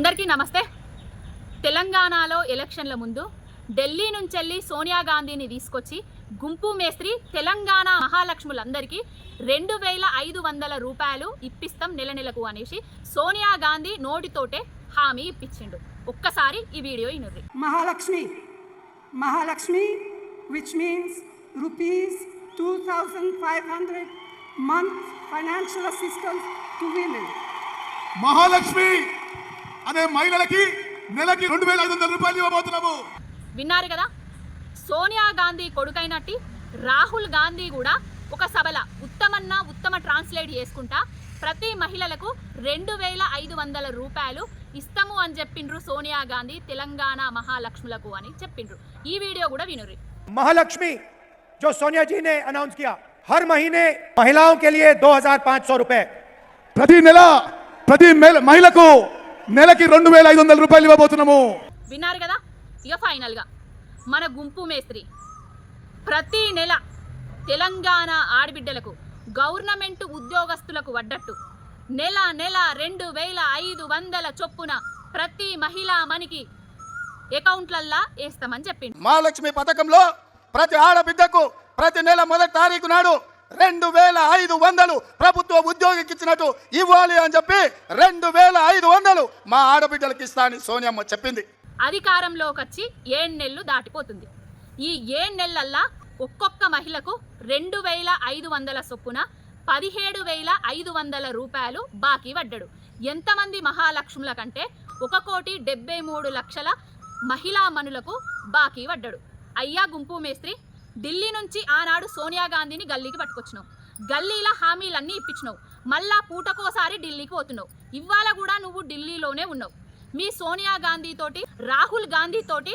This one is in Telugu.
అందరికీ నమస్తే. తెలంగాణలో ఎలక్షన్ల ముందు ఢిల్లీ నుంచి సోనియా గాంధీని తీసుకొచ్చి గుంపు మేస్త్రి తెలంగాణ మహాలక్ష్ములందరికీ 2500 రూపాయలు ఇప్పిస్తాం నెలకు అనేసి సోనియా గాంధీ నోటితోటే హామీ ఇప్పించిండు. ఒక్కసారి ఈ వీడియో ఇనుర్రి. Mahalakshmi which means rupees 2500 month financial assistance to women. Mahalakshmi అనే మహిళలకి నెలకి 2500 రూపాయలు ఇవ్వబోతున్నాము. విన్నారు కదా, సోనియా గాంధీ కొడుకైనట్టి రాహుల్ గాంధీ కూడా ఒక సభల ఉత్తమ ట్రాన్స్లేట్ చేసుకుంటా ప్రతి మహిళలకు 2500 రూపాయలు ఇస్తాము అని చెప్పిండ్రు సోనియా గాంధీ తెలంగాణ మహాలక్ష్ములకు అని చెప్పిండ్రు. ఈ వీడియో కూడా వినుర్రి. महालक्ष्मी जो सोनिया जी ने अनाउंस किया, हर महीने महिलाओं के लिए 2500 रुपए ప్రతి మహిళకు నెలకి 2500 రూపాయలు ఇవ్వబోతున్నాము. విన్నారు కదా, ఇక ఫైనల్ గా మన గుంపు మేస్త్రి ప్రతి నెల తెలంగాణ ఆడబిడ్డలకు గవర్నమెంట్ ఉద్యోగస్తులకు వడ్డట్టు నెల 2500 చొప్పున ప్రతి మహిళా మనకి అకౌంట్లల్లా వేస్తామని చెప్పిండు. మహాలక్ష్మి పథకంలో ప్రతి ఆడబిడ్డకు ప్రతి నెల మొదటి తారీఖు నాడు 2500 ప్రభుత్వ ఉద్యోగికి ఇచ్చినట్టు ఇవ్వాలి అని చెప్పి 2500 మా ఆడబిడ్డలకు ఇస్తా అని సోనియమ్మ చెప్పింది. అధికారంలోకి వచ్చి 7 నెలలు దాటిపోతుంది. ఈ 7 నెలలల్లా ఒక్కొక్క మహిళకు 2500 చొప్పున 17500 రూపాయలు బాకీ పడ్డాడు. ఎంతమంది మహాలక్ష్ముల కంటే 1,73,00,000 మహిళా మనులకు బాకీ పడ్డాడు. అయ్యా గుంపు మేస్త్రి, ఢిల్లీ నుంచి ఆనాడు సోనియా గాంధీని గల్లీకి పట్టుకొచ్చినావు, గల్లీల హామీలన్నీ ఇప్పించినావు, మళ్ళా పూటకోసారి ఢిల్లీకి పోతున్నావు. ఇవాళ కూడా నువ్వు ఢిల్లీలోనే ఉన్నావు. మీ సోనియా గాంధీ తోటి రాహుల్ గాంధీ తోటి